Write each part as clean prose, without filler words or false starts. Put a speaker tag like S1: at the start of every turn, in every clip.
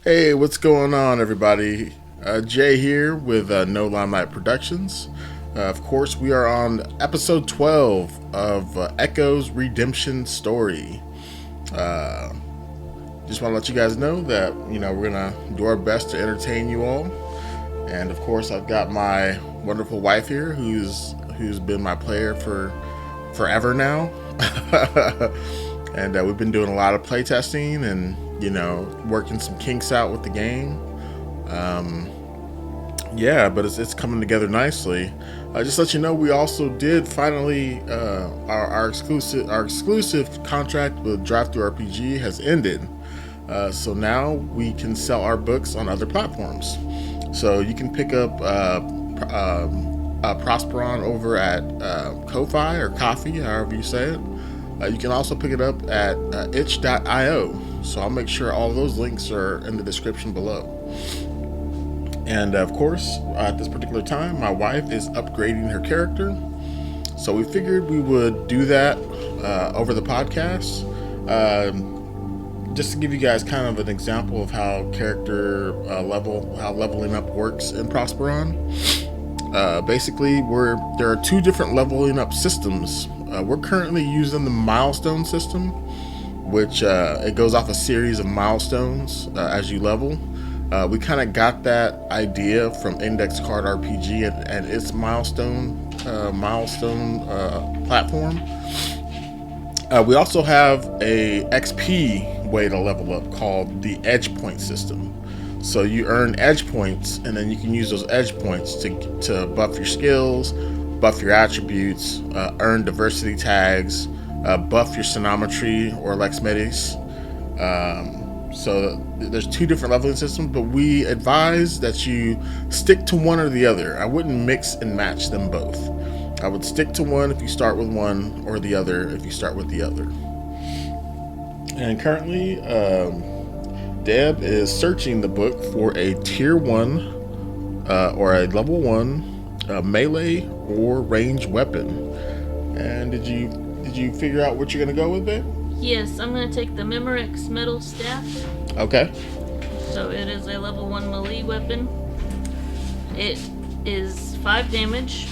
S1: Hey, what's going on, everybody? Jay here with No Limelight Productions. Of course, we are on episode 12 of Echo's Redemption Story. Uh, just want to let you guys know that, we're going to do our best to entertain you all. And of course, I've got my wonderful wife here who's been my player for forever now. And we've been doing a lot of playtesting and working some kinks out with the game. Um, yeah, but it's coming together nicely. Just to let you know, we also did finally our exclusive contract with Drive-Thru RPG has ended. So now we can sell our books on other platforms. So you can pick up Prosperon over at Ko-Fi or Coffee, however you say it. You can also pick it up at itch.io. So I'll make sure all those links are in the description below. And of course, at this particular time, my wife is upgrading her character. So we figured we would do that over the podcast. Just to give you guys kind of an example of how how leveling up works in Prosperon. Basically, there are two different leveling up systems. We're currently using the milestone system, which it goes off a series of milestones as you level. We kind of got that idea from Index Card RPG and its milestone platform. We also have a XP way to level up called the Edge Point system. So you earn edge points, and then you can use those edge points to buff your skills, buff your attributes, earn diversity tags, buff your sonometry or lexmetis. So there's two different leveling systems, but we advise that you stick to one or the other. I wouldn't mix and match them both. I would stick to one if you start with one, or the other if you start with the other. And currently, Deb is searching the book for a tier 1 or a level 1 melee or range weapon. And did you figure out what you're going to go with, babe?
S2: Yes, I'm going to take the Memorex Metal Staff.
S1: Okay.
S2: So it is a level 1 melee weapon. It is 5 damage,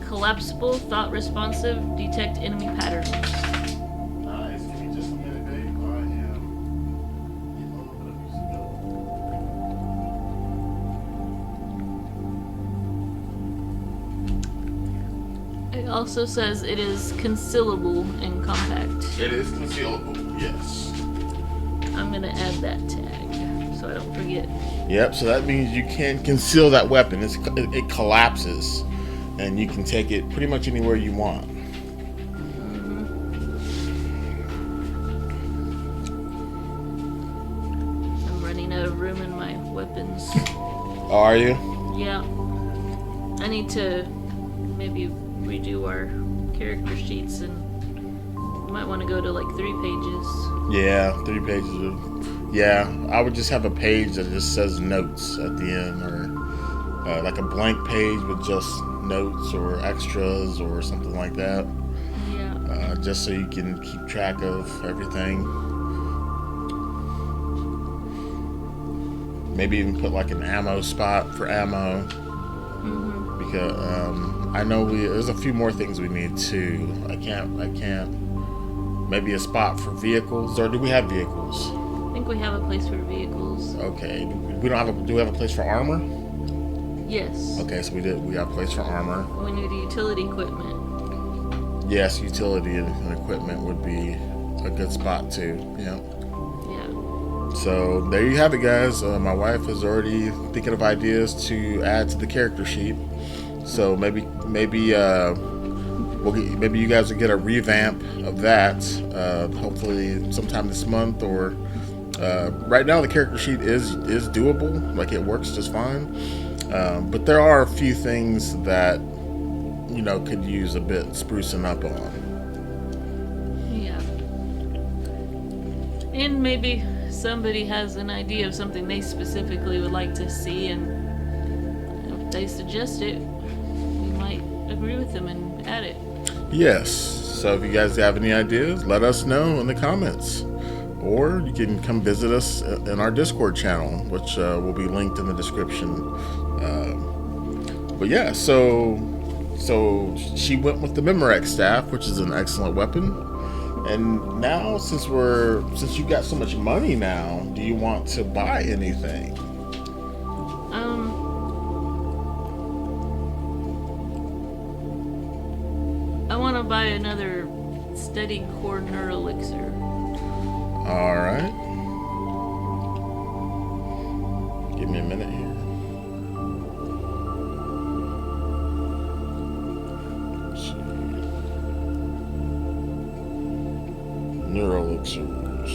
S2: collapsible, thought responsive, detect enemy patterns.
S1: Nice. Give me just a minute, babe. I am getting a little bit of
S2: visibility. It also says it is concealable and compact.
S1: It is concealable, yes.
S2: I'm going to add that tag so I don't forget.
S1: Yep, so that means you can conceal that weapon. It collapses, and you can take it pretty much anywhere you want.
S2: I'm running out of room in my weapons.
S1: Are you?
S2: Yeah. I need to maybe redo our character sheets, and we might want to go to like 3 pages.
S1: Yeah, 3 pages. Yeah, I would just have a page that just says notes at the end, or like a blank page with just notes or extras or something like that.
S2: Yeah.
S1: Just so you can keep track of everything. Maybe even put like an ammo spot for ammo. Because I know there's a few more things we need too. I can't. Maybe a spot for vehicles, or do we have vehicles?
S2: I think we have a place for vehicles.
S1: Okay. We don't have do we have a place for armor?
S2: Yes.
S1: Okay, so we have a place for armor.
S2: We need utility equipment.
S1: Yes, utility and equipment would be a good spot too. Yeah.
S2: Yeah.
S1: So there you have it, guys. My wife is already thinking of ideas to add to the character sheet. So maybe you guys will get a revamp of that. Hopefully sometime this month, or right now the character sheet is doable. Like, it works just fine. But there are a few things that could use a bit sprucing up on.
S2: Yeah. And maybe somebody has an idea of something they specifically would like to see, and if they suggest it, we might agree with them and add it.
S1: Yes. So if you guys have any ideas, let us know in the comments. or you can come visit us in our Discord channel, which will be linked in the description. But yeah, so she went with the Memorex staff, which is an excellent weapon. And now, since you got so much money now, do you want to buy anything?
S2: I want to buy another steady core neural elixir.
S1: All right. Give me a minute here. Let's see. Neural elixirs.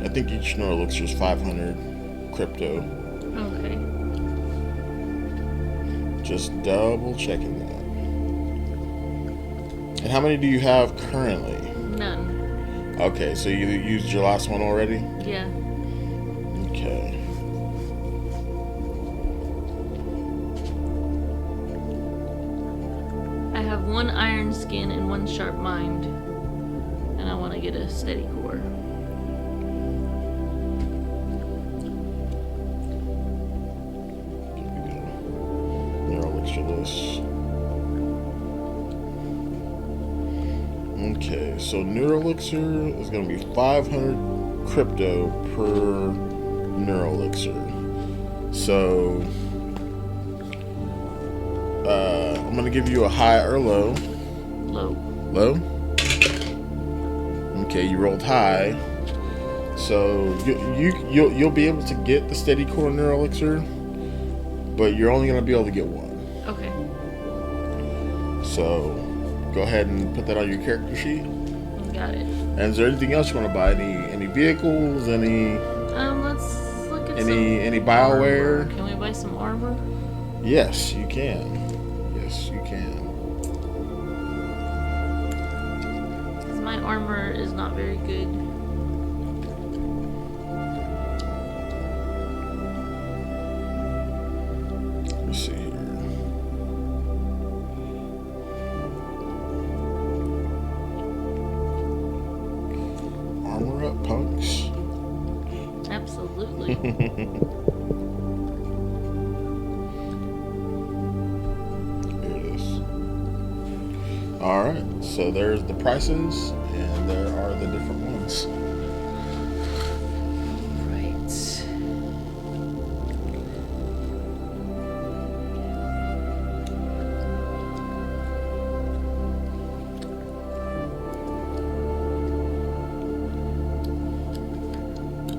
S1: I think each neural elixir is 500 crypto.
S2: Okay.
S1: Just double checking that. And how many do you have currently?
S2: None.
S1: Okay, so you used your last one already?
S2: Yeah.
S1: Okay.
S2: I have one iron skin and one sharp mind. And I want to get a steady core.
S1: Neural elixir list. Okay, so neural elixir is going to be 500 crypto per neural elixir. So I'm going to give you a high or low.
S2: Low.
S1: Low? Okay, you rolled high. So you'll be able to get the steady core neural elixir, but you're only going to be able to get one.
S2: Okay.
S1: So go ahead and put that on your character sheet.
S2: Got it.
S1: And is there anything else you want to buy? Any vehicles?
S2: Let's look at
S1: any Bioware?
S2: Can we buy some armor?
S1: Yes, you can. Yes, you can.
S2: Because my armor is not very good.
S1: Let me see here. Armor up, punks.
S2: Absolutely.
S1: Here it is. Alright, so there's the prices, and there are the different ones.
S2: Right.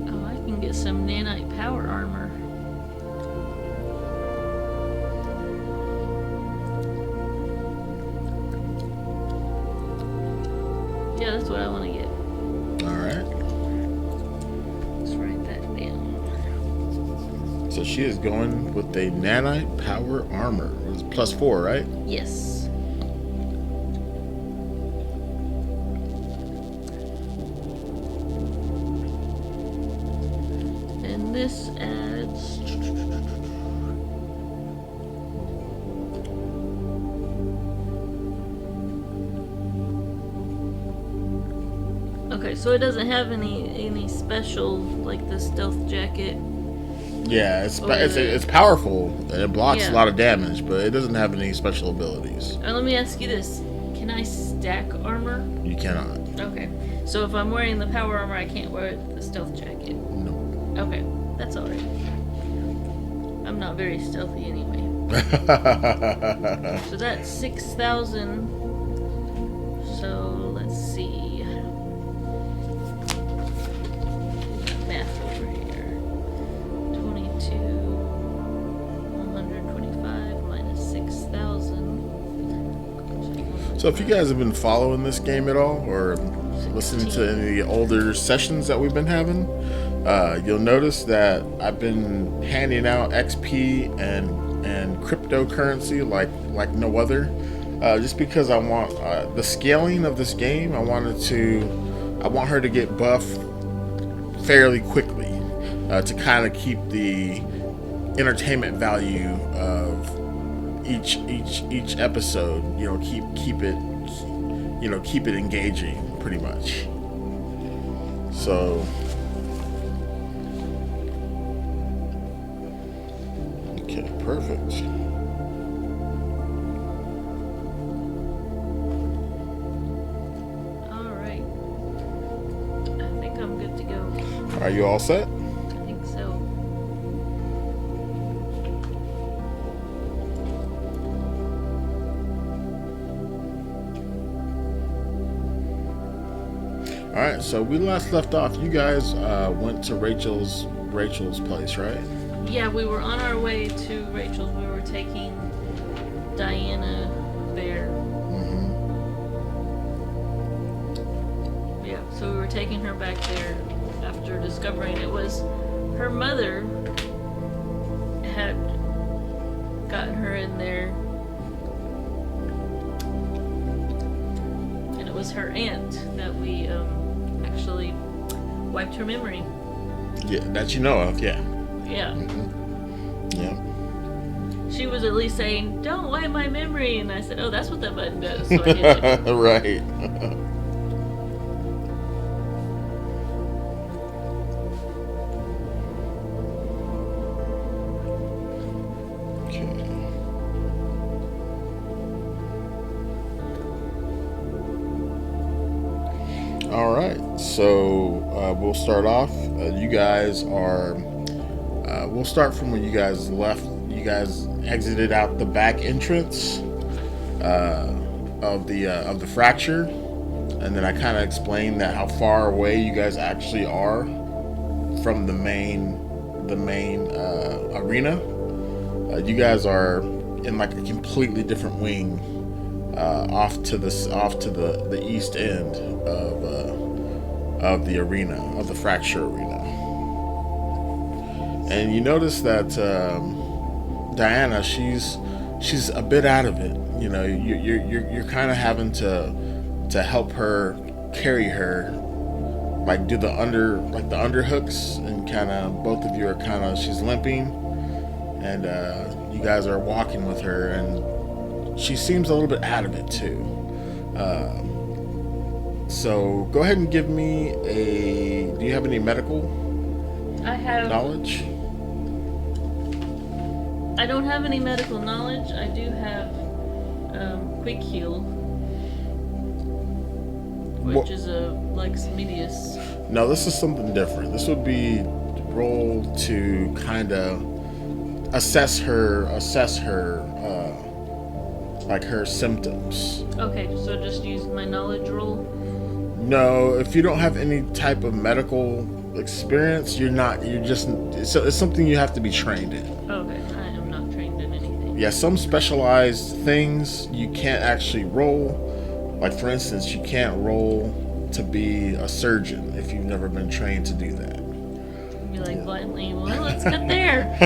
S2: Oh, I can get some nanite power armor. Yeah, that's what I want to get.
S1: Alright.
S2: Let's write that down.
S1: So she is going with a nanite power armor. It's +4, right?
S2: Yes. And this adds... Okay, so it doesn't have any special, like the stealth jacket.
S1: Yeah, it's powerful and it blocks a
S2: Yeah.
S1: lot of damage, but it doesn't have any special abilities.
S2: Let me ask you this. Can I stack armor?
S1: You cannot.
S2: Okay. So if I'm wearing the power armor, I can't wear the stealth jacket.
S1: No.
S2: Okay, that's alright. I'm not very stealthy anyway. So that's 6,000. So let's see. Math over here. 22, 125 minus 6,000.
S1: So if you guys have been following this game at all, or listening to any of the older sessions that we've been having, you'll notice that I've been handing out XP and cryptocurrency like no other, just because I want the scaling of this game. I want her to get buff fairly quickly, to kind of keep the entertainment value of each episode, keep it keep it engaging, pretty much. So, okay, perfect.
S2: All right. I think I'm good to go.
S1: Are you all set?
S2: I think so.
S1: All right, so we last left off. You guys went to Rachel's place, right?
S2: Yeah, we were on our way to Rachel's. We were taking Diana there. Yeah, so we were taking her back there after discovering it was her mother had gotten her in there, and it was her aunt that we actually wiped her memory.
S1: Yeah, that you know of, yeah.
S2: Yeah.
S1: Yeah.
S2: She was at least saying, "Don't wipe my memory," and I said, "Oh, that's what that button does." So I did it.
S1: Right. All right, so we'll start off. You guys are. We'll start from when you guys left. You guys exited out the back entrance of the fracture, and then I kind of explained that how far away you guys actually are from the main arena. You guys are in like a completely different wing, off to the east end of the arena, of the fracture arena. And you notice that Diana, she's a bit out of it. You're kind of having to help her carry her, like do the underhooks, and kind of both of you are kind of, she's limping, and you guys are walking with her, and she seems a little bit out of it too. So go ahead and give me do you have any medical knowledge?
S2: I don't have any medical knowledge. I do have quick heal, which is like medius.
S1: No, this is something different. This would be roll to kind of assess her like her symptoms.
S2: Okay, so just use my knowledge roll.
S1: No, if you don't have any type of medical experience, it's something you have to be trained in.
S2: Okay, I am not trained in anything.
S1: Yeah, some specialized things you can't actually roll. Like, for instance, you can't roll to be a surgeon if you've never been trained to do that.
S2: You'd be like, blindly, well, let's get there.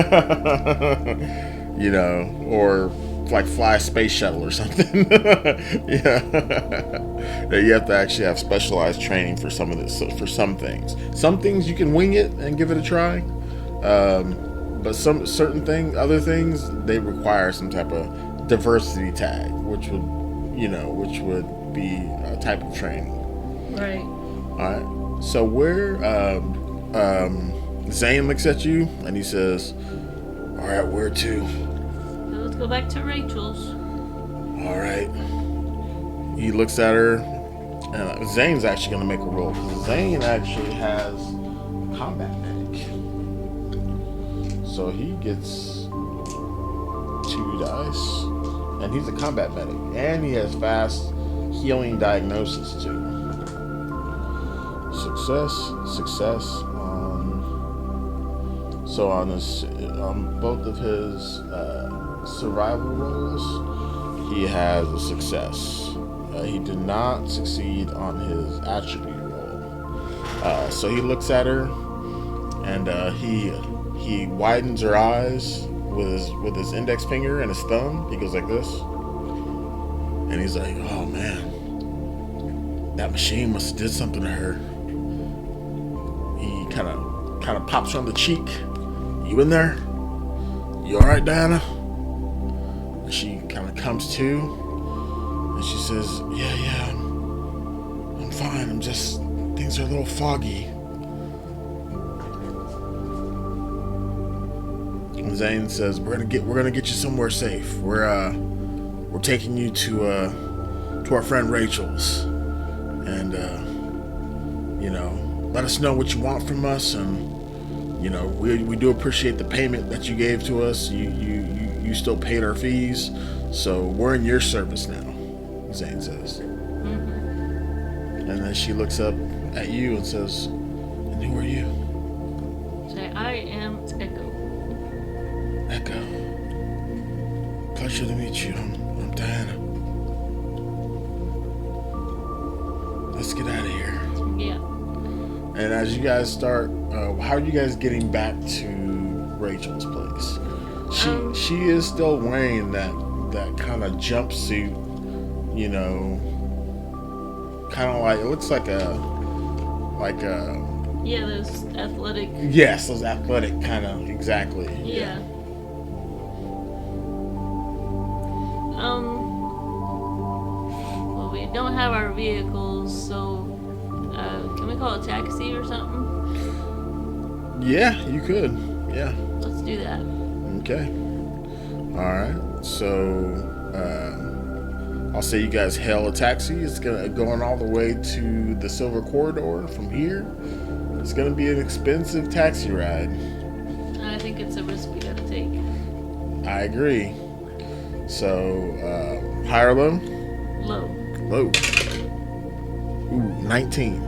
S1: Or like fly a space shuttle or something. Yeah. You have to actually have specialized training for some of this. For some things you can wing it and give it a try, but other things they require some type of diversity tag, which would be a type of training.
S2: Right.
S1: All right, so where Zane looks at you and he says, all right, where to?
S2: Let's go back to Rachel's.
S1: All right. He looks at her. Zane's actually going to make a roll, because Zane actually has combat medic. So he gets 2 dice. And he's a combat medic. And he has fast healing diagnosis too. Success on both of his survival rolls, he has a success. He did not succeed on his attribute roll. So he looks at her, and he widens her eyes with his index finger and his thumb. He goes like this, and he's like, "Oh man, that machine must have did something to her." He kind of pops her on the cheek. "You in there? You all right, Diana?" And she kind of comes to, and she says, "Yeah, fine. Things are a little foggy. And Zane says, we're gonna get you somewhere safe. We're taking you to our friend Rachel's, and let us know what you want from us, and we do appreciate the payment that you gave to us. You still paid our fees, so we're in your service now, Zane says.
S2: Mm-hmm.
S1: And then she looks up at you and says, and who are you?
S2: Say, I am Echo.
S1: Echo. Pleasure to meet you. I'm Diana. Let's get out of here.
S2: Yeah.
S1: And as you guys start, how are you guys getting back to Rachel's place? She is still wearing that kind of jumpsuit, kind of like, it looks like a
S2: Yeah, those athletic.
S1: yes, those athletic kind of, exactly.
S2: Yeah. Well, we don't have our vehicles, so can we call a taxi or something?
S1: Yeah, you could. Yeah.
S2: Let's do that.
S1: Okay. All right. So I'll say you guys hail a taxi. It's going all the way to the Silver Corridor from here. It's gonna be an expensive taxi ride.
S2: I think it's a risk we gotta take.
S1: I agree. So high or low?
S2: Low.
S1: Low. Ooh, 19.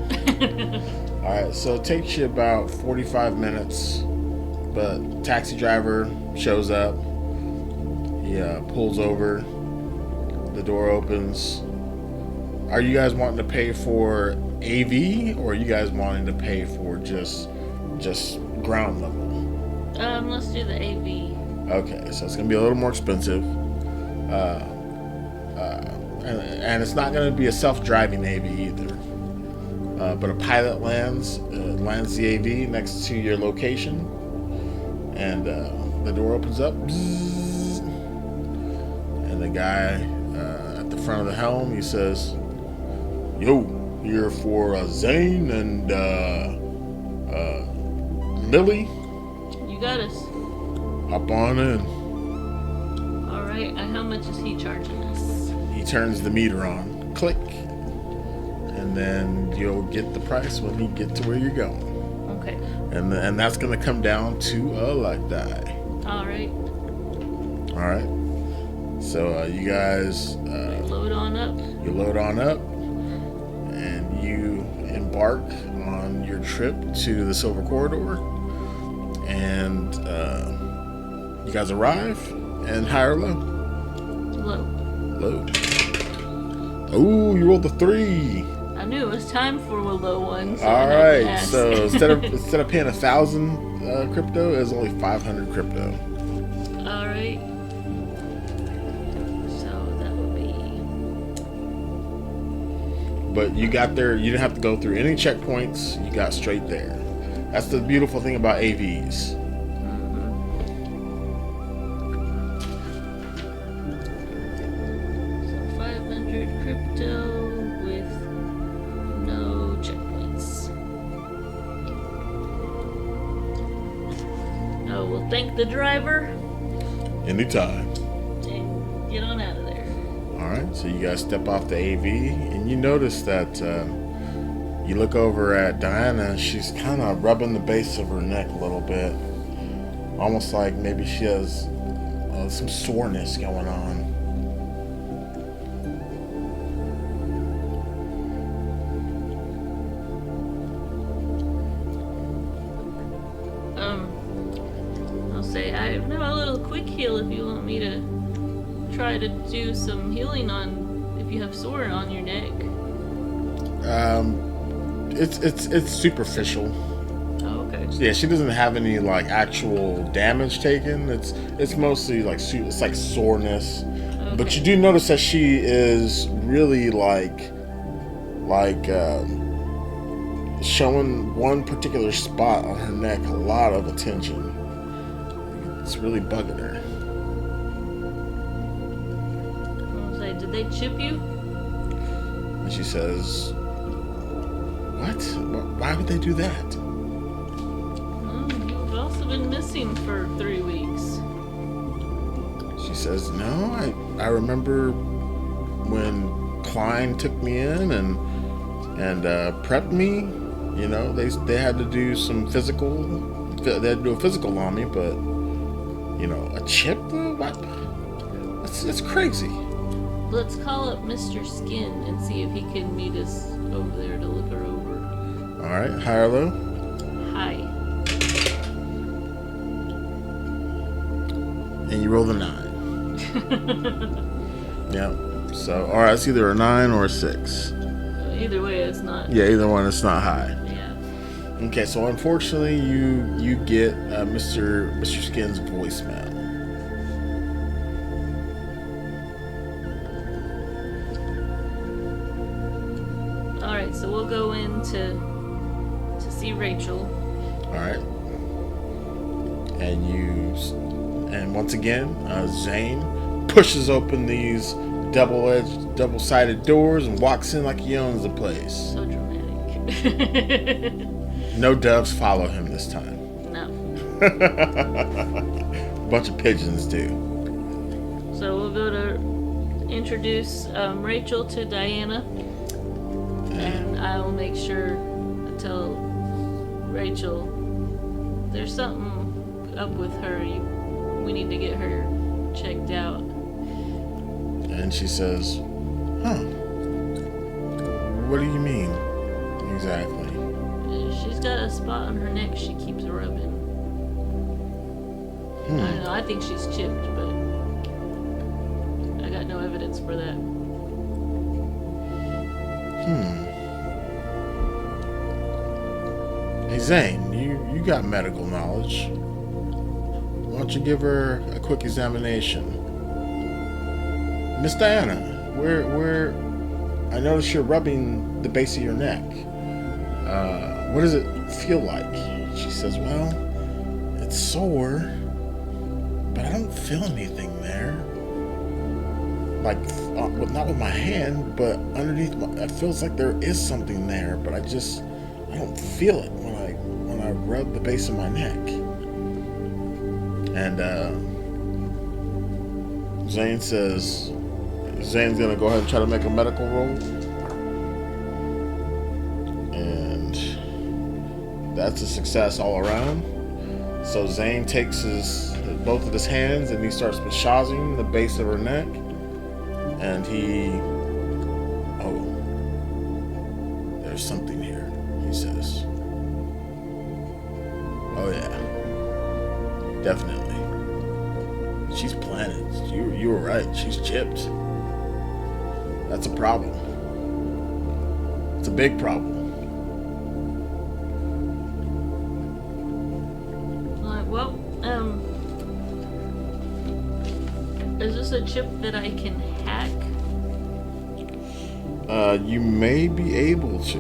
S1: All right. So it takes you about 45 minutes, but taxi driver shows up. He pulls over. The door opens. Are you guys wanting to pay for AV, or are you guys wanting to pay for just ground level?
S2: Let's do the AV.
S1: Okay, so it's gonna be a little more expensive, and it's not gonna be a self-driving AV either. But a pilot lands the AV next to your location, and the door opens up. Bzzz, and the guy at the front of the helm, he says, "Yo, here for Zane and Lily.
S2: You got us.
S1: Hop on in."
S2: All right. And how much is he charging us?
S1: He turns the meter on. Click. And then you'll get the price when you get to where you're going.
S2: Okay.
S1: And that's going to come down to a luck die.
S2: All right.
S1: All right. So you guys...
S2: load on up.
S1: You load on up. And you embark on your trip to the Silver Corridor. And you guys arrive. And high or low?
S2: Low.
S1: Low. Oh, you rolled a 3.
S2: I knew it was time for a low one. So
S1: All right, so instead of paying 1,000 crypto, it's only 500 crypto.
S2: All right. So that would be.
S1: But you got there. You didn't have to go through any checkpoints. You got straight there. That's the beautiful thing about AVs.
S2: So 500 crypto with no checkpoints. Oh, we'll thank the driver
S1: Anytime.
S2: and get on out of there.
S1: All right, so you guys step off the AV, and you notice that you look over at Diana. She's kind of rubbing the base of her neck a little bit, almost like maybe she has some soreness going on.
S2: I'll say I know a little quick heal if you want me to try to do some healing on if you have sore on your neck.
S1: It's superficial.
S2: Oh, okay.
S1: Yeah, she doesn't have any like actual damage taken. It's mostly like it's like soreness.
S2: Okay.
S1: But you do notice that she is really like showing one particular spot on her neck a lot of attention. It's really bugging her.
S2: I'll say, did they chip you?
S1: And she says, What? Why would they do that?
S2: You've also been missing for 3 weeks.
S1: She says, no, I remember when Klein took me in and prepped me. You know, they had to do some physical. They had to do a physical on me, but you know, a chip though? What? That's crazy.
S2: Let's call up Mr. Skin and see if he can meet us over there to look her over.
S1: All right, high or low?
S2: Hi.
S1: And you roll the 9. Yeah. So, all right, it's either a 9 or a 6.
S2: Either way, it's not.
S1: Yeah, either one. It's not high.
S2: Yeah.
S1: Okay, so unfortunately, you get Mr. Skin's voicemail.
S2: All right, so we'll go in to see Rachel.
S1: All right. And once again, Zane pushes open these double-sided doors and walks in like he owns the place.
S2: So dramatic.
S1: No doves follow him this time.
S2: No.
S1: A bunch of pigeons do.
S2: So we'll go to introduce Rachel to Diana, and I will make sure to tell Rachel there's something up with her. We need to get her checked out.
S1: And she says, huh, what do you mean exactly?
S2: She's got a spot on her neck she keeps rubbing. I don't know, I think she's chipped, but I got no evidence for that.
S1: Hey Zane, you got medical knowledge. Why don't you give her a quick examination? Miss Diana, where I notice you're rubbing the base of your neck. What does it feel like? She says, well, it's sore, but I don't feel anything there. Like, not with my hand, but underneath it feels like there is something there, but I don't feel it when I rub the base of my neck. And Zane's gonna go ahead and try to make a medical roll. And that's a success all around. So Zane takes both of his hands and he starts massaging the base of her neck. And there's something here, he says. Oh yeah, definitely. She's planted. You were right. She's chipped. That's a problem. It's a big problem.
S2: Well, is this a chip that I can hack?
S1: You may be able to.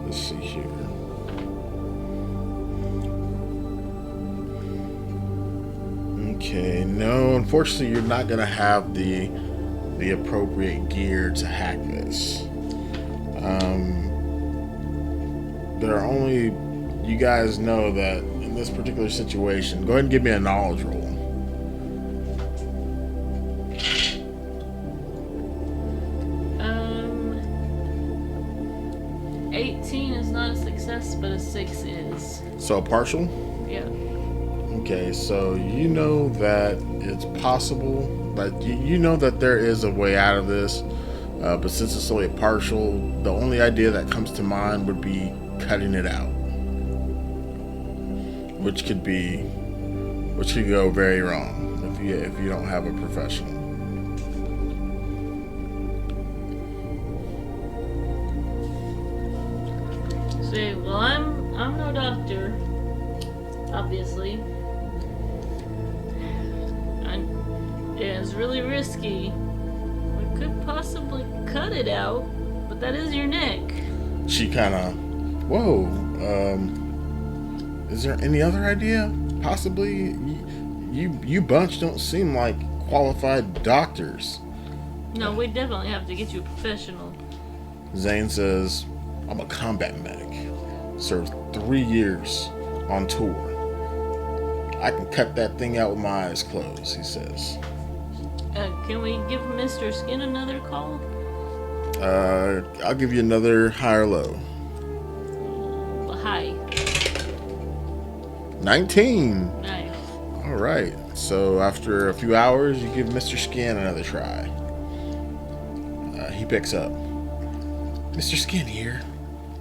S1: Let's see here. Okay, no, unfortunately you're not going to have the appropriate gear to hack this. There are only, you guys know that in this particular situation, go ahead and give me a knowledge roll.
S2: Um, 18 is not a success, but a 6 is.
S1: So a partial?
S2: Yeah.
S1: Okay, so you know that it's possible, but you know that there is a way out of this, but since it's only a partial, the only idea that comes to mind would be cutting it out, which could go very wrong if you don't have a professional.
S2: See, well, I'm no doctor, obviously. It's really risky. We could possibly cut it out, but that is your neck.
S1: She kind of, whoa, is there any other idea? Possibly? You bunch don't seem like qualified doctors.
S2: No, we definitely have to get you a professional.
S1: Zane says, I'm a combat medic. Served 3 years on tour. I can cut that thing out with my eyes closed, he says.
S2: Can we give Mr. Skin another call?
S1: I'll give you another high or low.
S2: Hi.
S1: 19.
S2: Nice.
S1: Alright, so after a few hours, you give Mr. Skin another try. He picks up. Mr. Skin here.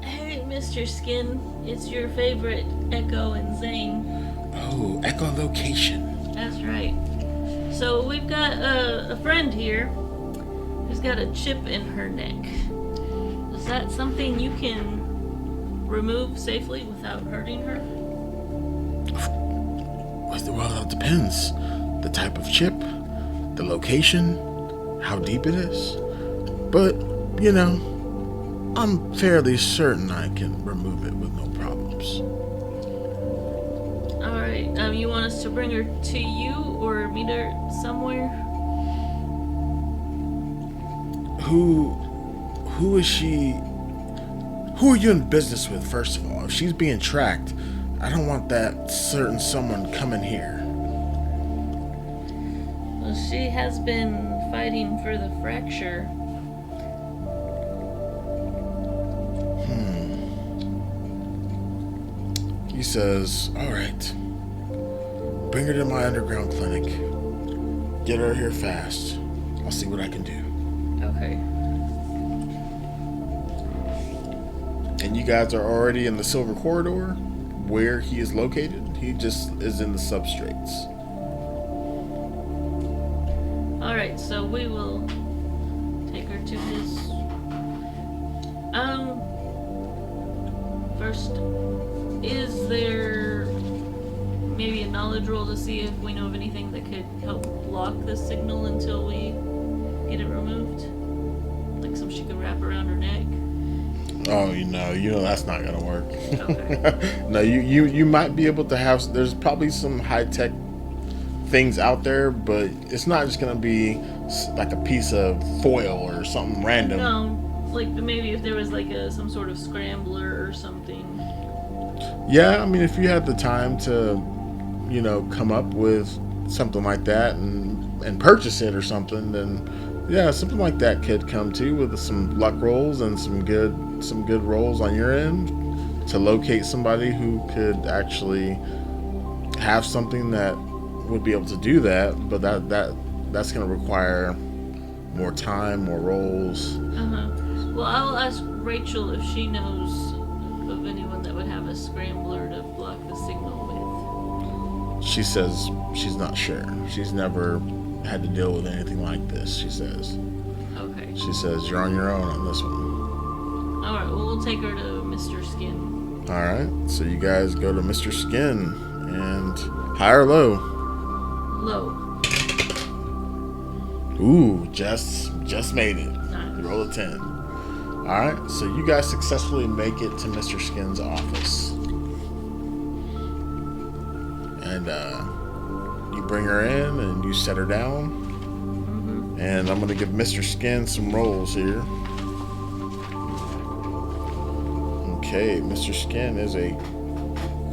S2: Hey, Mr. Skin. It's your favorite Echo and Zane.
S1: Oh, echolocation.
S2: That's right. So we've got a friend here who's got a chip in her neck. Is that something you can remove safely without hurting her?
S1: Well, it depends. The type of chip, the location, how deep it is. But, you know, I'm fairly certain I can remove it with no problems.
S2: Alright, you want us to bring her to you or meet her somewhere?
S1: Who is she? Who are you in business with, first of all? If she's being tracked, I don't want that certain someone coming here.
S2: Well, she has been fighting for the fracture.
S1: He says, alright. Bring her to my underground clinic. Get her here fast. I'll see what I can do.
S2: Okay.
S1: And you guys are already in the Silver Corridor, where he is located. He just is in the substrates.
S2: Alright, so we will take her to his... First, is there maybe a knowledge roll to see if we know of anything that could help block the signal until we get it removed? Like some she could wrap around her neck?
S1: Oh, you know that's not gonna work.
S2: Okay.
S1: No, you might be able to have. There's probably some high tech things out there, but it's not just gonna be like a piece of foil or something random.
S2: No, like maybe if there was like some sort of scrambler or something.
S1: Yeah, I mean, if you had the time to, come up with something like that and purchase it or something, then yeah, something like that could come too with some luck rolls and some good rolls on your end to locate somebody who could actually have something that would be able to do that. But that's going to require more time, more rolls.
S2: Well, I'll ask Rachel if she knows of anyone that would have a scrambler to block the signal
S1: She says she's not sure. She's never had to deal with anything like this, she says.
S2: with. Okay.
S1: She says you're on your own on this one.
S2: Alright, well, we'll take her to Mr. Skin.
S1: Alright, so you guys go to Mr. Skin and high or low?
S2: Low.
S1: Ooh, just made it.
S2: Nice.
S1: You roll a 10. Alright, so you guys successfully make it to Mr. Skin's office. And you bring her in and you set her down.
S2: Mm-hmm.
S1: And I'm going to give Mr. Skin some rolls here. Okay, Mr. Skin is a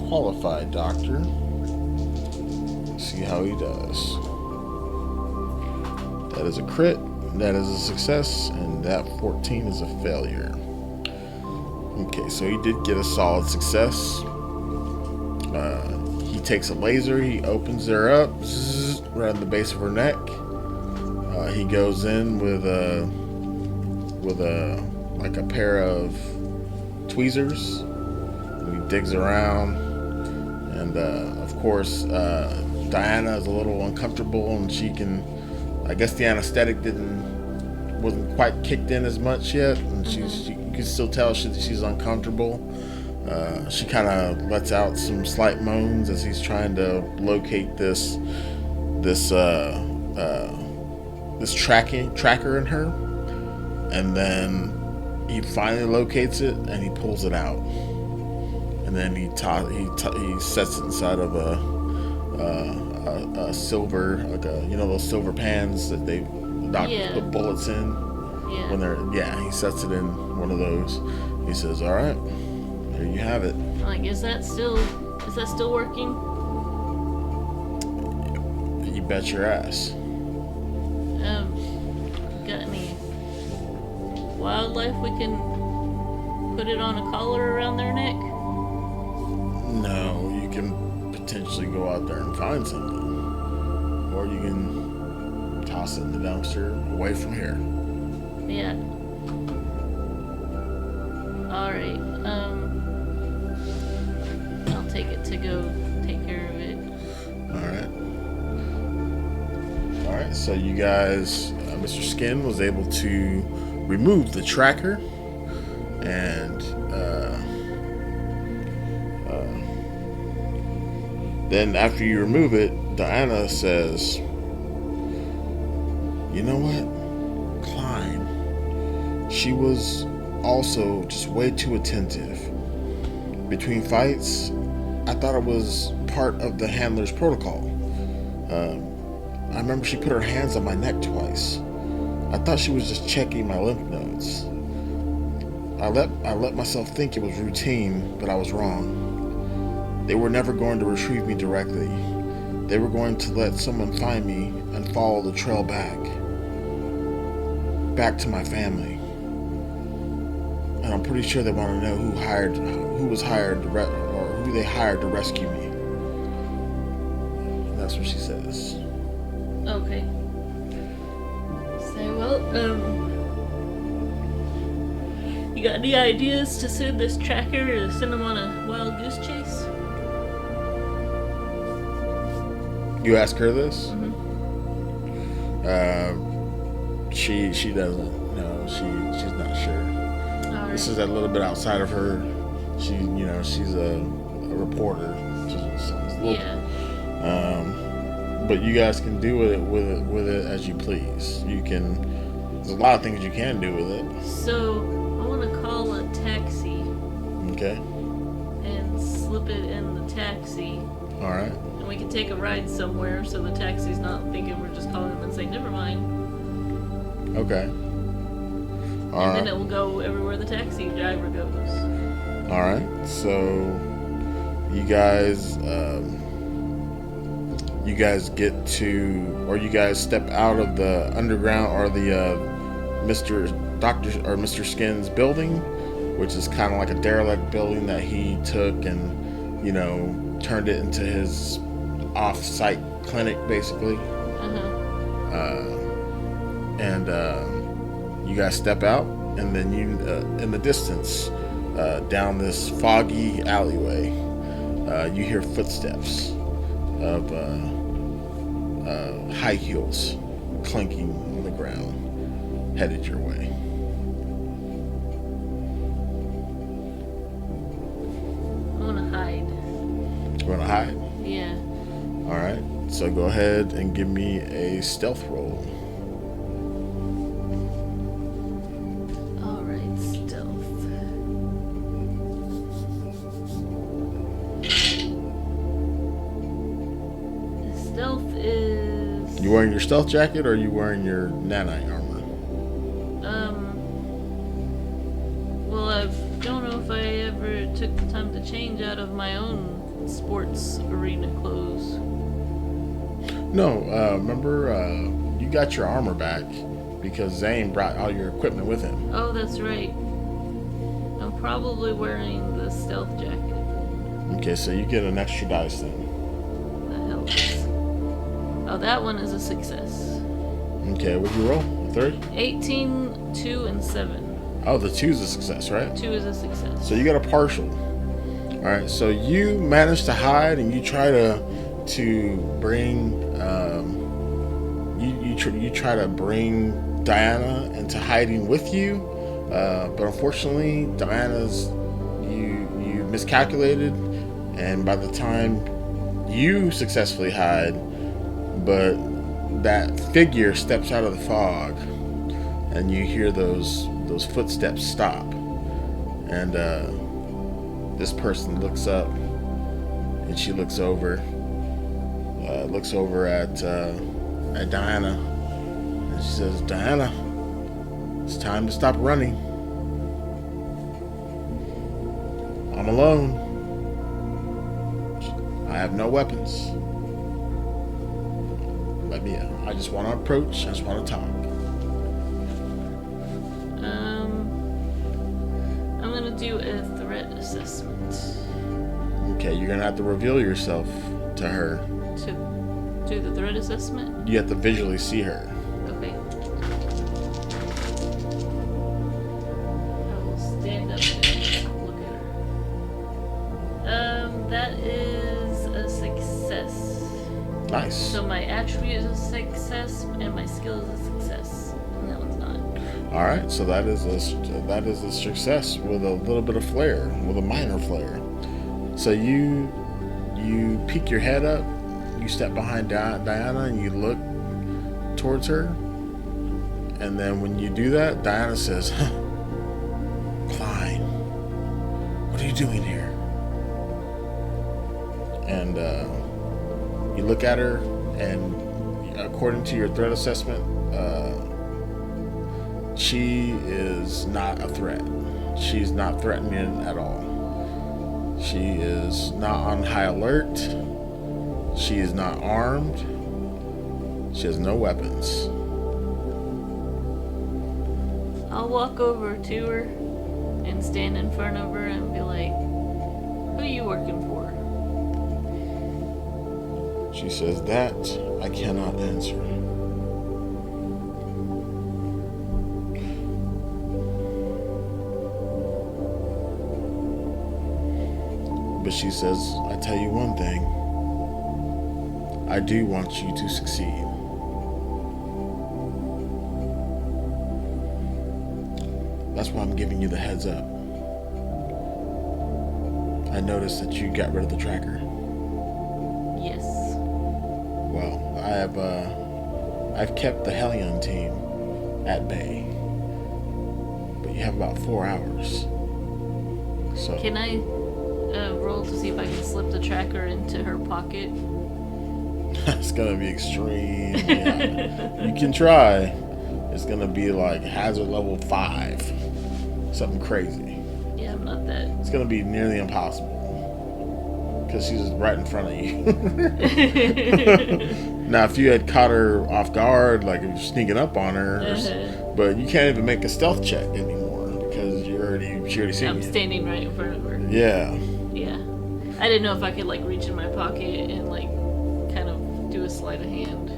S1: qualified doctor. Let's see how he does. That is a crit, that is a success, and that 14 is a failure. Okay, so he did get a solid success. He takes a laser, he opens her up, right on the base of her neck. He goes in with a pair of tweezers. And he digs around, and of course, Diana is a little uncomfortable, and she can. I guess the anesthetic wasn't quite kicked in as much yet, and you can still tell she's uncomfortable. She kind of lets out some slight moans as he's trying to locate this tracker in her, and then he finally locates it and he pulls it out, and then he sets it inside of a silver, like those silver pans that doctors put bullets in when they're he sets it in one of those. He says, "All right, there you have it."
S2: Like, is that still working?
S1: You bet your ass.
S2: Got any wildlife we can put it on a collar around their neck?
S1: No, you can potentially go out there and find something, or you can toss it in the dumpster away from here.
S2: Yeah. All right. I'll take it to go take care of it.
S1: All right. So you guys, Mr. Skin was able to remove the tracker, and then after you remove it, Diana says, "You know what, Klein? She was also just way too attentive. Between fights, I thought it was part of the handler's protocol. I remember she put her hands on my neck twice. I thought she was just checking my lymph nodes. I let myself think it was routine, but I was wrong. They were never going to retrieve me directly. They were going to let someone find me and follow the trail back to my family. And I'm pretty sure they want to know who they hired to rescue me." And that's what she says.
S2: Okay. So, well, you got any ideas to send this tracker or send them on a wild goose chase?
S1: You ask her this?
S2: Mm-hmm.
S1: She doesn't. No, she's not sure.
S2: All
S1: This
S2: right.
S1: is a little bit outside of her. She's a reporter. But you guys can do with it as you please. There's a lot of things you can do with it.
S2: So, I want to call a taxi
S1: Okay.
S2: and slip it in the taxi.
S1: All right.
S2: And we can take a ride somewhere so the taxi's not thinking we're just calling them and saying, never mind.
S1: Okay.
S2: And then it will go everywhere the taxi driver goes.
S1: All right. So you guys step out of the underground or the Mr. Skin's building, which is kind of like a derelict building that he took and turned it into his off-site clinic, basically. And you guys step out, and then you in the distance, down this foggy alleyway, you hear footsteps of high heels clinking on the ground, headed your way.
S2: I want to hide.
S1: You want to hide?
S2: Yeah.
S1: All right. So go ahead and give me a stealth roll.
S2: All right, stealth. Stealth is...
S1: You wearing your stealth jacket or are you wearing your nanite armor?
S2: Well, I don't know if I ever took the time to change out of my own sports arena clothes.
S1: No, remember, you got your armor back because Zane brought all your equipment with him.
S2: Oh, that's right. I'm probably wearing the stealth jacket.
S1: Okay, so you get an extra dice then.
S2: That helps. Oh, that one is a success.
S1: Okay, what'd you roll? A 3?
S2: 18, 2, and 7.
S1: Oh, the 2's a success, right?
S2: 2 is a success.
S1: So you got a partial. All right, so you manage to hide and you try to bring you try to bring Diana into hiding with you, but unfortunately, you miscalculated, and by the time you successfully hide, but that figure steps out of the fog, and you hear those footsteps stop, and this person looks up, and she looks over at Diana, and She says, Diana, it's time to stop running. I'm alone. I have no weapons. Let me in. I just want to approach. I just want to talk.
S2: I'm gonna do a threat assessment.
S1: Okay, you're gonna have to reveal yourself to her.
S2: To do the threat assessment?
S1: You have to visually see her.
S2: Okay. I will stand up and look at her. That is a success.
S1: Nice.
S2: So my attribute is a success and my skill is a success. And that one's not.
S1: All right, so that is a success with a little bit of flair, with a minor flair. So you peek your head up, you step behind Diana, and you look towards her. And then when you do that, Diana says, Klein, what are you doing here? And you look at her, and according to your threat assessment, she is not a threat. She's not threatening at all. She is not on high alert. She is not armed. She has no weapons.
S2: I'll walk over to her and stand in front of her and be like, who are you working for?
S1: She says, that I cannot answer. But she says, I tell you one thing. I do want you to succeed. That's why I'm giving you the heads up. I noticed that you got rid of the tracker.
S2: Yes.
S1: Well, I've kept the Hellion team at bay. But you have about 4 hours. So
S2: Can I roll to see if I can slip the tracker into her pocket?
S1: it's gonna be extreme. Yeah. You can try. It's gonna be like hazard level 5. Something crazy.
S2: Yeah, I'm not that.
S1: It's gonna be nearly impossible. Because she's right in front of you. Now, if you had caught her off guard, like if you're sneaking up on her, but you can't even make a stealth check anymore because she already seen
S2: I'm
S1: you.
S2: standing right in front of her.
S1: Yeah.
S2: Yeah. I didn't know if I could like reach in my pocket and like kind of do a sleight of hand.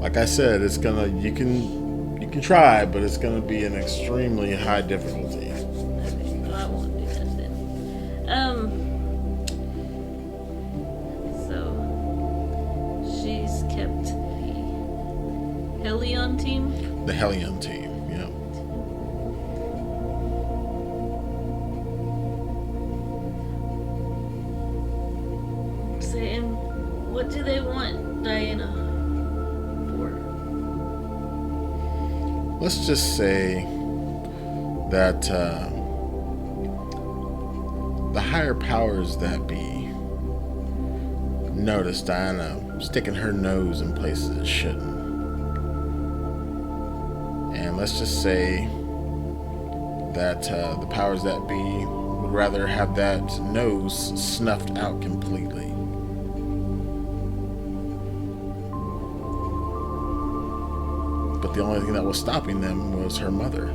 S1: Like I said, it's gonna you can try, but it's gonna be an extremely high difficulty.
S2: Okay, well, I won't do that then. So she's kept the Hellion team.
S1: The Hellion team, yeah.
S2: Saying, what do they want Diana for?
S1: Let's just say that the higher powers that be noticed Diana sticking her nose in places it shouldn't. And let's just say that the powers that be would rather have that nose snuffed out completely. But the only thing that was stopping them was her mother.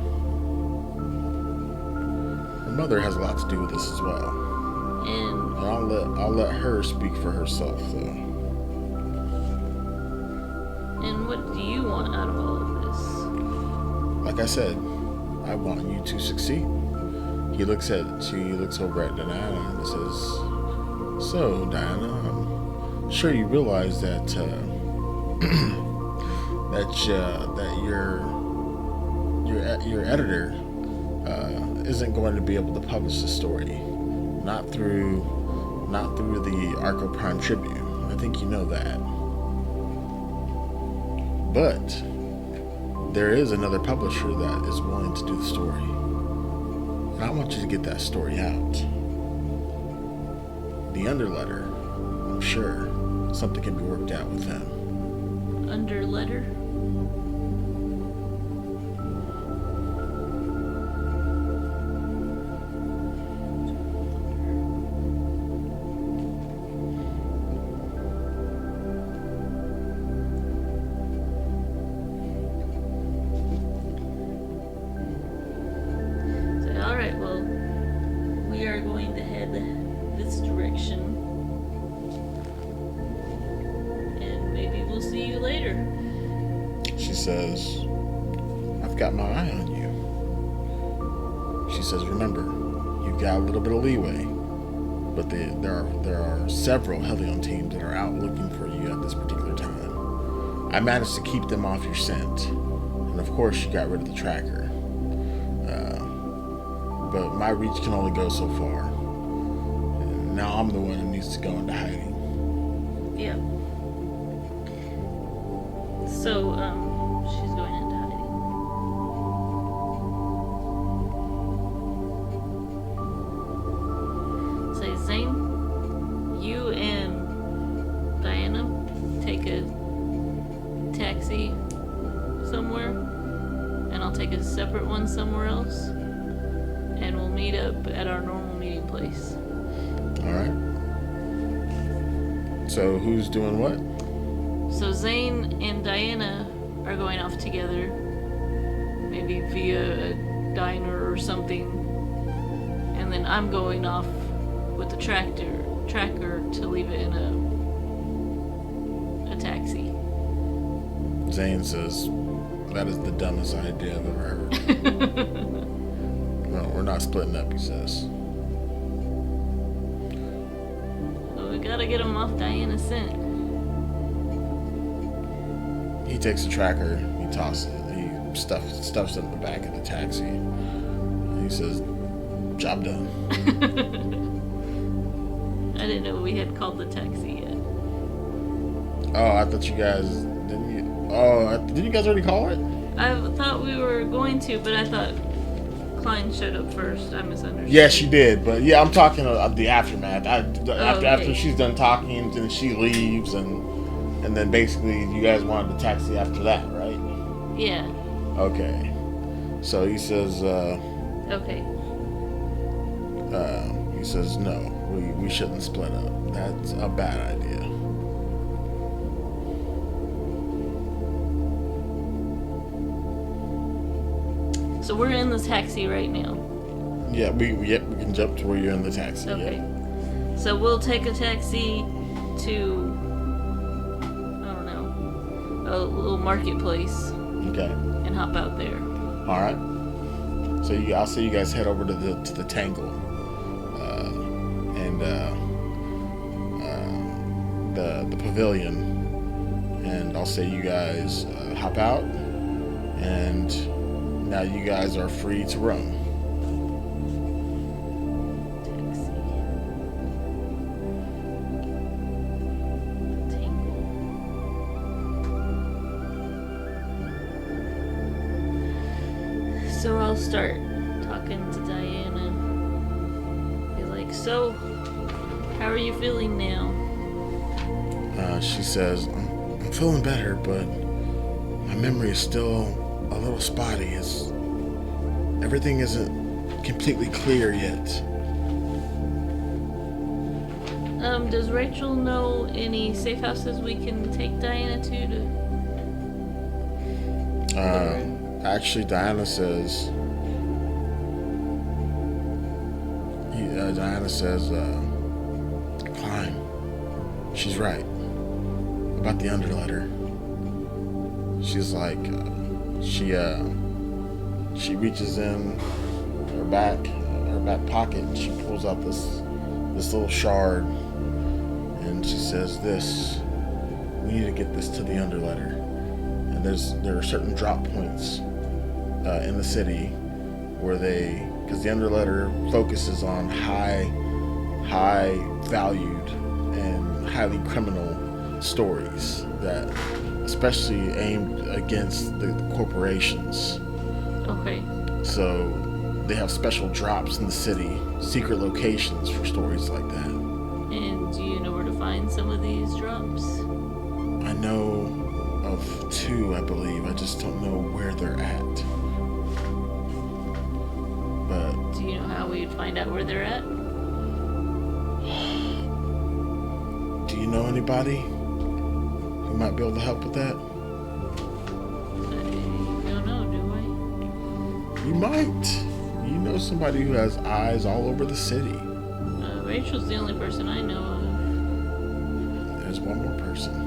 S1: Her mother has a lot to do with this as well.
S2: And
S1: I'll let her speak for herself, though.
S2: and what do you want out of all of this?
S1: Like I said, I want you to succeed. He looks over at Diana and says, "So, Diana, I'm sure you realize that that your editor isn't going to be able to publish the story, not through the Arco Prime Tribune. I think you know that. But there is another publisher that is willing to do the story. And I want you to get that story out. The underletter, I'm sure something can be worked out with them."
S2: Under letter? are going to head this direction. And maybe we'll see you later.
S1: She says, I've got my eye on you. She says, remember, you've got a little bit of leeway, but there are several Helion teams that are out looking for you at this particular time. I managed to keep them off your scent, and of course you got rid of the tracker. But my reach can only go so far. And now I'm the one who needs to go into hiding.
S2: Yeah. So, she's going into hiding. Say, Zane, you and Diana take a taxi somewhere, and I'll take a separate one somewhere else, and we'll meet up at our normal meeting place.
S1: Alright. So who's doing what?
S2: So Zane and Diana are going off together, maybe via a diner or something, and then I'm going off with the tracker to leave it in a taxi.
S1: Zane says, that is the dumbest idea I've ever heard. No, we're not splitting up, he says.
S2: Well, we gotta get him off Diana's scent.
S1: He takes the tracker, he tosses it, he stuffs it in the back of the taxi. And he says, job done.
S2: I didn't know we had called the taxi yet.
S1: Oh, I thought you guys, didn't you? Oh, didn't you guys already call it?
S2: I thought we were going to, but I thought Klein showed up first. I misunderstood.
S1: Yeah, she did, but yeah, I'm talking of the aftermath.
S2: Okay.
S1: After she's done talking, then she leaves, and then basically you guys wanted the taxi after that, right?
S2: Yeah.
S1: Okay. So he says,
S2: Okay.
S1: he says, no, we shouldn't split up. That's a bad idea.
S2: So we're in the taxi right now.
S1: Yeah, we can jump to where you're in the taxi.
S2: Okay.
S1: Yeah.
S2: So we'll take a taxi to, I don't know, a little marketplace
S1: Okay.
S2: and hop out there.
S1: All right. So I'll say you guys head over to the Tangle, and the pavilion, and I'll say you guys hop out, and now you guys are free to roam.
S2: So I'll start talking to Diana. Be like, so, how are you feeling now?
S1: She says, I'm feeling better, but my memory is still a little spotty. Everything isn't completely clear yet.
S2: Does Rachel know any safe houses we can take Diana to?
S1: Actually, Diana says, Klein, she's right about the underletter. She's like, she reaches in her back pocket and she pulls out this little shard, and she says, we need to get this to the underletter. And there are certain drop points in the city where because the underletter focuses on high valued and highly criminal stories that especially aimed against the corporations.
S2: Okay.
S1: So they have special drops in the city, secret locations for stories like that.
S2: And do you know where to find some of these drops?
S1: I know of 2, I believe. I just don't know where they're at. But
S2: Do you know how we'd find out where they're at?
S1: do you know anybody who might be able to help with that?
S2: I don't know, do
S1: You might. You know somebody who has eyes all over the city.
S2: Rachel's the only person I know of.
S1: There's one more person.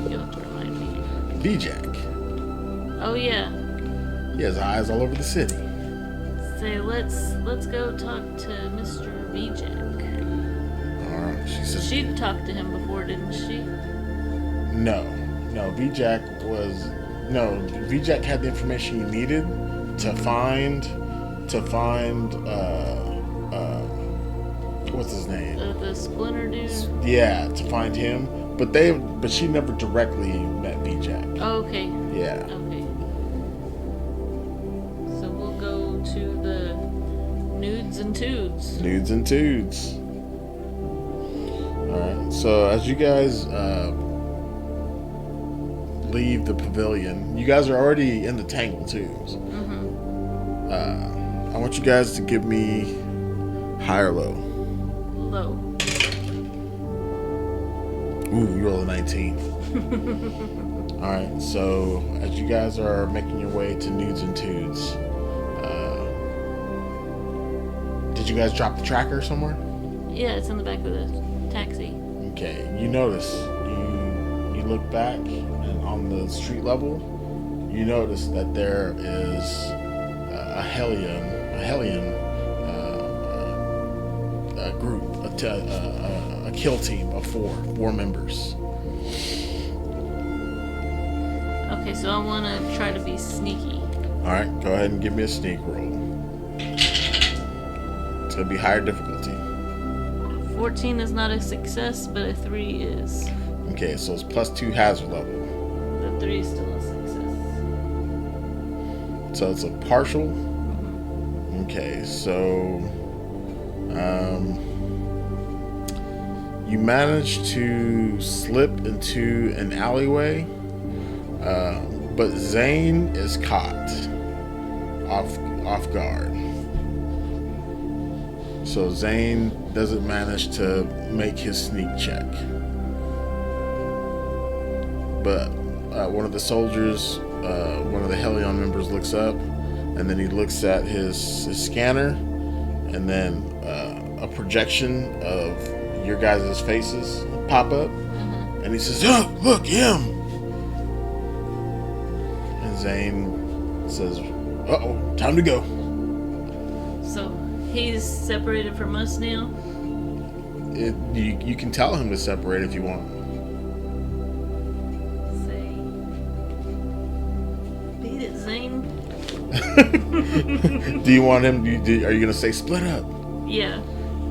S2: You'll have to remind me.
S1: V-Jack.
S2: Oh yeah.
S1: He has eyes all over the city.
S2: Say, let's go talk to Mr. V-Jack.
S1: Alright, she says...
S2: She talked to him before, didn't she?
S1: No, V-Jack had the information you needed to find, what's his name?
S2: The Splinter dude?
S1: Yeah, to find him. But she never directly met V-Jack.
S2: Oh, okay.
S1: Yeah.
S2: Okay. So we'll go to the Nudes and Tudes.
S1: Nudes and Tudes. Alright, so as you guys leave the pavilion, you guys are already in the Tangle Tubes. I want you guys to give me high or low.
S2: Low.
S1: Ooh, you roll a 19. Alright, so as you guys are making your way to Nudes and Tudes, did you guys drop the tracker somewhere?
S2: Yeah, it's in the back of the taxi.
S1: Okay, you notice, you look back, and on the street level, you notice that there is a Hellion group, a kill team of four members.
S2: Okay, so I want to try to be sneaky.
S1: Alright, go ahead and give me a sneak roll. It's going to be higher difficulty.
S2: 14 is not a success, but a 3 is.
S1: Okay, so it's +2 hazard level.
S2: The 3 is still a success.
S1: So it's a partial. Okay, so you managed to slip into an alleyway, but Zane is caught off guard. So Zane doesn't manage to make his sneak check. But one of the soldiers, one of the Hellion members looks up, and then he looks at his scanner, and then a projection of your guys' faces pop up, and he says, "Oh, look, him!" And Zane says, "Uh-oh, time to go."
S2: So he's separated from us now?
S1: You can tell him to separate if you want.
S2: Say, beat it, Zane.
S1: Do you want him? Are you gonna say split up?
S2: Yeah.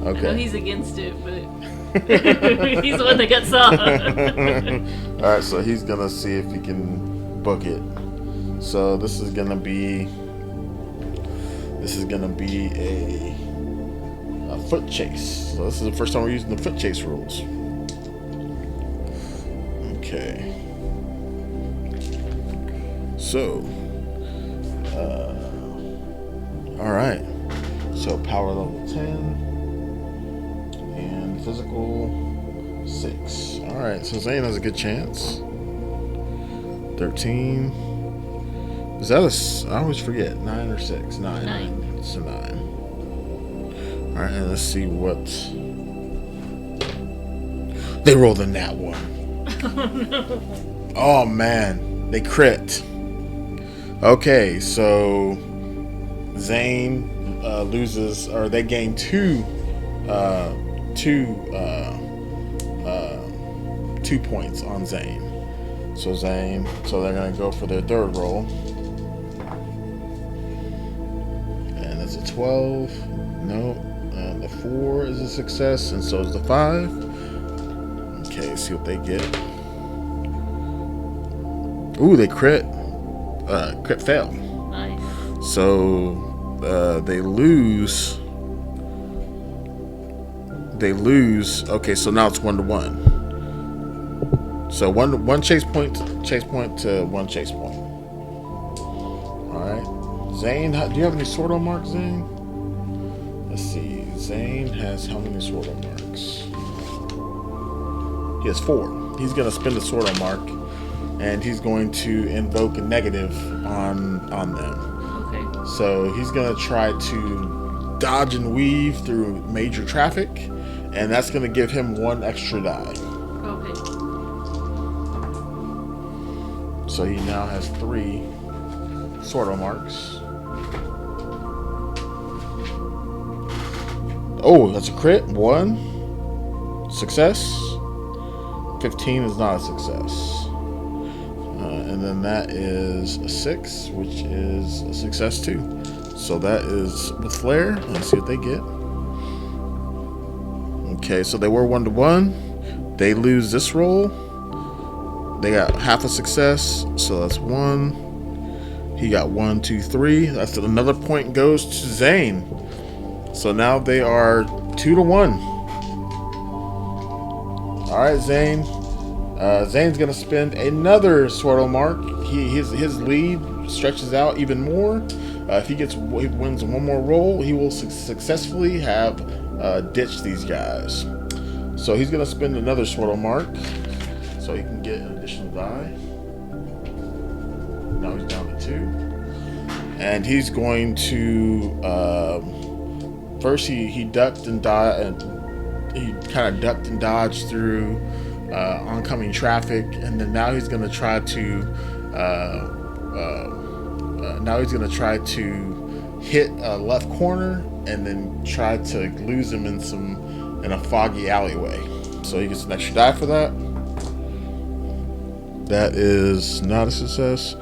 S1: Okay.
S2: I know he's against it, but he's the one that got saw.
S1: All right, so he's gonna see if he can book it. So this is gonna be a foot chase. So this is the first time we're using the foot chase rules. Okay. So, all right. So power level 10 and physical 6. All right. So Zane has a good chance. 13. Is that I always forget. 9 or 6? 9.
S2: 9.
S1: It's a 9. All right, and let's see what they rolled in that one.
S2: Oh no.
S1: Oh man, they crit. Okay, so Zane loses, or they gain 2 points on Zane. So they're gonna go for their third roll, and it's a 12. No. The 4 is a success, and so is the 5. Okay, see what they get. Ooh, they crit. Crit fail.
S2: Nice.
S1: So they lose. Okay, so now it's 1-1. So one chase point to one chase point. All right, Zane, do you have any sword on mark, Zane? Let's see. Zane has how many sword on marks? He has 4. He's gonna spend a sword on mark, and he's going to invoke a negative on them.
S2: Okay.
S1: So he's going to try to dodge and weave through major traffic, and that's going to give him 1 extra die.
S2: Okay.
S1: So he now has 3 sortal marks. Oh, that's a crit. 1 success. 15 is not a success. And then that is a 6, which is a success too. So that is with Flare. Let's see what they get. Okay, so they were 1-1. They lose this roll. They got half a success, so that's 1. He got 1, 2, 3. That's another point goes to Zane. So now they are 2-1. All right, Zane. Zane's gonna spend another sortal mark. His lead stretches out even more. If he wins 1 more roll, he will successfully have ditched these guys. So he's gonna spend another sortal mark, so he can get an additional die. Now he's down to 2, and he's going to first he ducked and he kind of ducked and dodged through oncoming traffic, and then now he's going to try to hit a left corner and then try to lose him in a foggy alleyway. So he gets an extra die for that. That is not a success.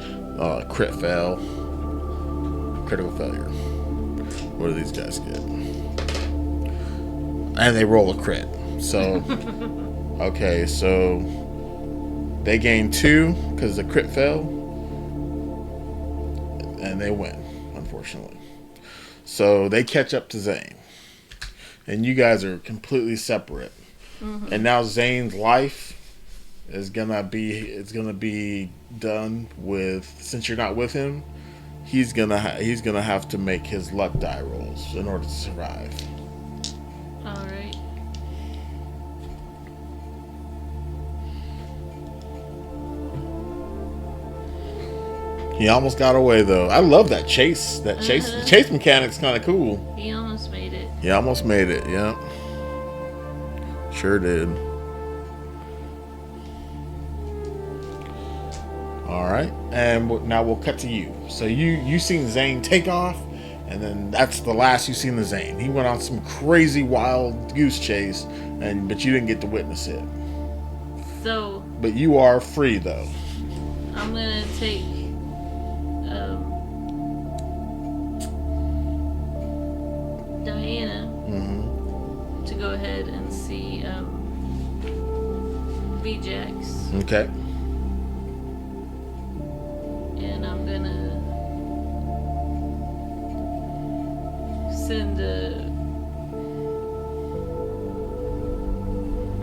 S1: Crit fail. Critical failure. What do these guys get? And they roll a crit. So okay, so they gain 2 because the crit fell, and they win, unfortunately. So they catch up to Zane, and you guys are completely separate. Mm-hmm. And now Zane's life is gonna be done with. Since you're not with him, he's gonna have to make his luck die rolls in order to survive.
S2: All right.
S1: He almost got away though. I love that chase. The chase mechanic's kind of cool.
S2: He almost made it.
S1: He almost made it. Yeah. Sure did. All right, and now we'll cut to you. So you seen Zane take off, and then that's the last you seen of Zane. He went on some crazy wild goose chase, but you didn't get to witness it.
S2: So.
S1: But you are free though.
S2: I'm gonna take. Diana to go ahead and see V-Jax.
S1: Okay.
S2: And I'm gonna send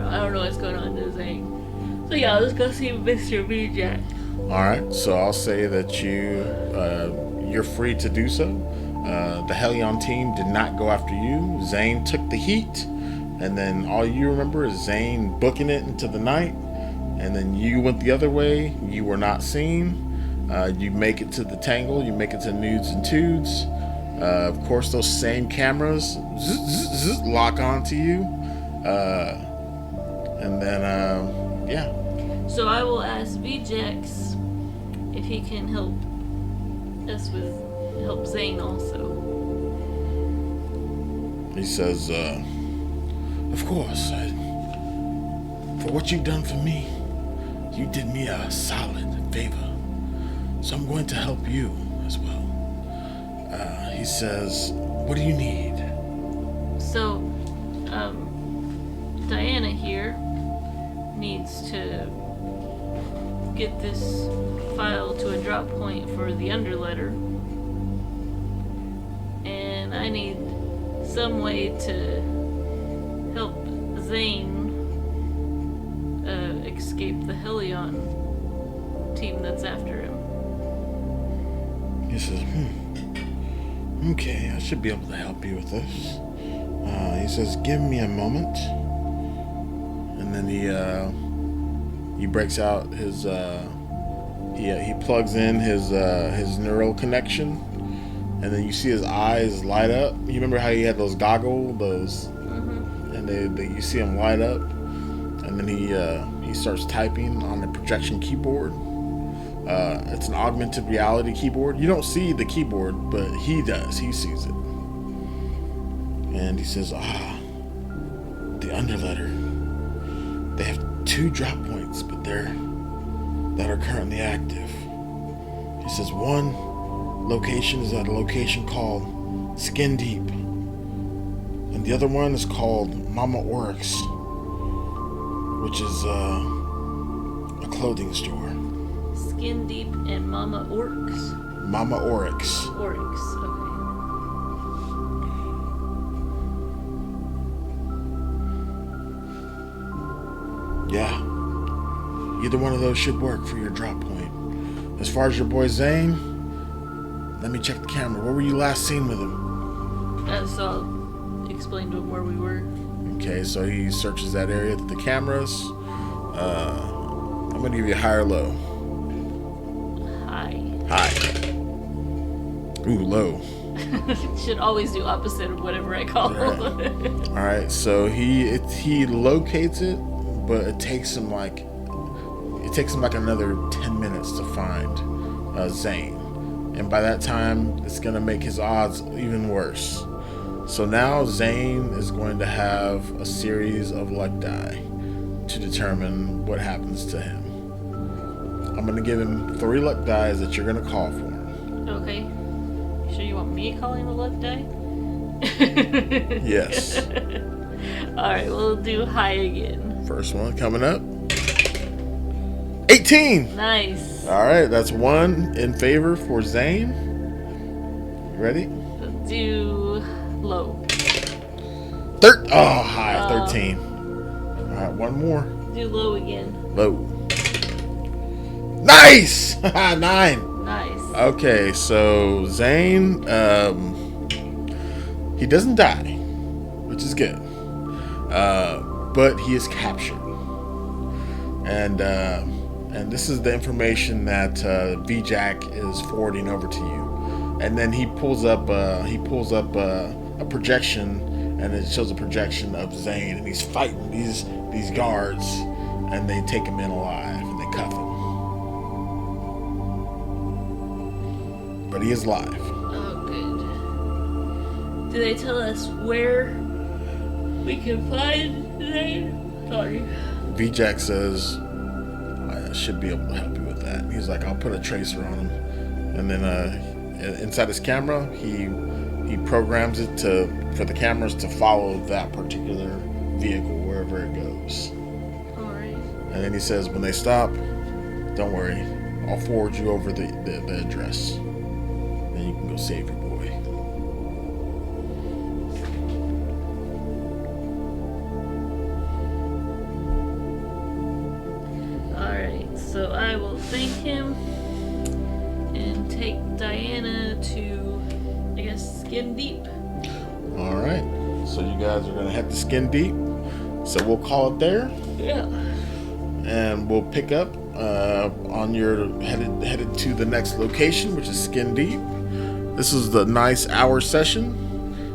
S2: I don't know what's going on to Zane. So yeah, let's go see Mr. V-Jax.
S1: Alright, so I'll say that you're free to do so. The Helion team did not go after you. Zane took the heat, and then all you remember is Zane booking it into the night, and then you went the other way. You were not seen. You make it to the Tangle. You make it to Nudes and Tudes. Of course, those same cameras lock onto you, and then yeah.
S2: So I will ask V-Jax if he can help Zane also.
S1: He says, of course, for what you've done for me, you did me a solid favor. So I'm going to help you as well. He says, what do you need?
S2: So, Diana here needs to get this file to a drop point for the underletter. And I need some way to help Zane escape the Helion team that's after him.
S1: He says, okay, I should be able to help you with this. He says, give me a moment. And then he breaks out his he plugs in his neural connection, and then you see his eyes light up. You remember how he had those goggles, and you see him light up, and then he starts typing on the projection keyboard. It's an augmented reality keyboard. You don't see the keyboard, but he does. He sees it, and he says, the underletter. They have 2 drop points, but that are currently active. He says one location is at a location called Skin Deep, and the other one is called Mama Oryx, which is a clothing store.
S2: Skin Deep and Mama Orcs.
S1: Mama Oryx.
S2: Oryx. Okay.
S1: Yeah. Either one of those should work for your drop point. As far as your boy Zane, let me check the camera. Where were you last seen with him?
S2: So I'll explain to him where we were.
S1: Okay, so he searches that area with the cameras. I'm going to give you high or low.
S2: High.
S1: Ooh, low.
S2: Should always do opposite of whatever I call.
S1: All right, so he locates it, but it takes him like another 10 minutes to find Zane, and by that time it's gonna make his odds even worse. So now Zane is going to have a series of luck die to determine what happens to him. I'm gonna give him 3 luck dies that you're gonna call for him.
S2: Okay. You sure you want me calling the luck die?
S1: Yes.
S2: Alright, we'll do high again.
S1: First one coming up. 18!
S2: Nice.
S1: Alright, that's 1 in favor for Zane. You ready?
S2: Let's do low.
S1: High, 13. Alright, 1 more.
S2: Do low again.
S1: Low. Nice! 9.
S2: Nice.
S1: Okay, so Zane, he doesn't die, which is good. But he is captured. And this is the information that VJack is forwarding over to you. And then he pulls up a projection, and it shows a projection of Zane, and he's fighting these guards, and they take him in alive, and they cuff him. But he is alive.
S2: Oh, good. Do they tell us where we can find Zane? Sorry.
S1: VJack says, I should be able to help you with that. He's like, I'll put a tracer on him. And then inside his camera, he programs it for the cameras to follow that particular vehicle wherever it goes.
S2: Alright.
S1: And then he says, when they stop, don't worry, I'll forward you over the address. Then you can go save your boy.
S2: Alright, so I will thank him and take Diana to, I guess, Skin Deep.
S1: Alright, so you guys are going to head to Skin Deep. So we'll call it there.
S2: Yeah.
S1: And we'll pick up on your headed to the next location, which is Skin Deep. This is the nice hour session.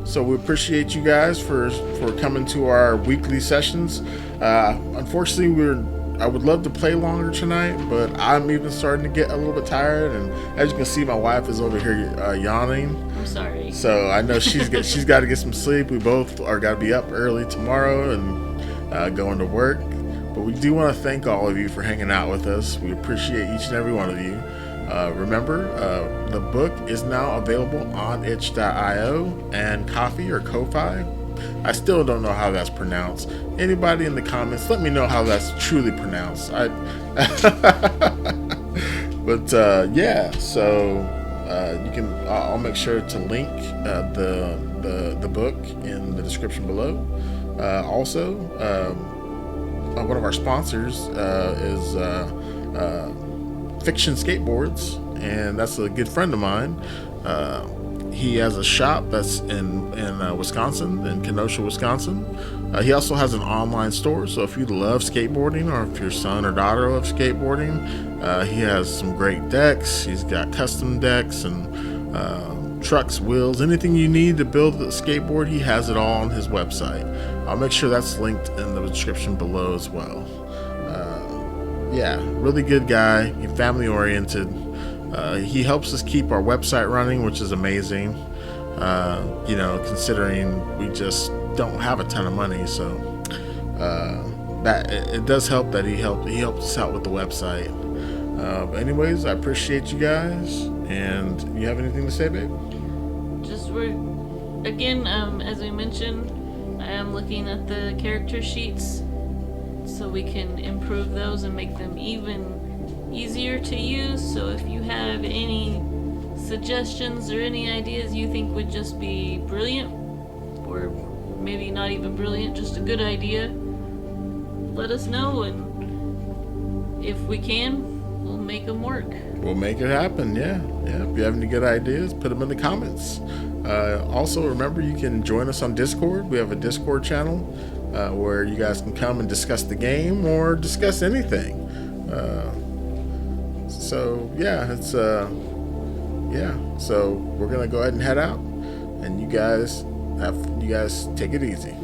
S1: So we appreciate you guys for coming to our weekly sessions. Unfortunately, I would love to play longer tonight, but I'm even starting to get a little bit tired. And as you can see, my wife is over here yawning.
S2: I'm sorry.
S1: So I know she's got to get some sleep. We both are got to be up early tomorrow and going to work. But we do want to thank all of you for hanging out with us. We appreciate each and every one of you. Remember, the book is now available on itch.io and Ko-fi or Ko-fi. I still don't know how that's pronounced. Anybody in the comments, let me know how that's truly pronounced. But yeah, so you can. I'll make sure to link the book in the description below. Also, one of our sponsors is FIXION Skateboards, and that's a good friend of mine. He has a shop that's in Wisconsin, in Kenosha, Wisconsin. He also has an online store, so if you love skateboarding or if your son or daughter loves skateboarding, he has some great decks. He's got custom decks and trucks, wheels, anything you need to build a skateboard, he has it all on his website. I'll make sure that's linked in the description below as well. Yeah, really good guy, family oriented. He helps us keep our website running, which is amazing. Considering we just don't have a ton of money, so that it does help that he helped us out with the website. But anyways, I appreciate you guys. And you have anything to say, babe?
S2: Just as we mentioned, I am looking at the character sheets so we can improve those and make them even easier to use. So if you have any suggestions or any ideas you think would just be brilliant, or maybe not even brilliant, just a good idea, let us know, and if we can, we'll make them work.
S1: We'll make it happen. Yeah. If you have any good ideas, put them in the comments. Also, remember, you can join us on Discord. We have a Discord channel where you guys can come and discuss the game or discuss anything. So we're gonna go ahead and head out, and you guys take it easy.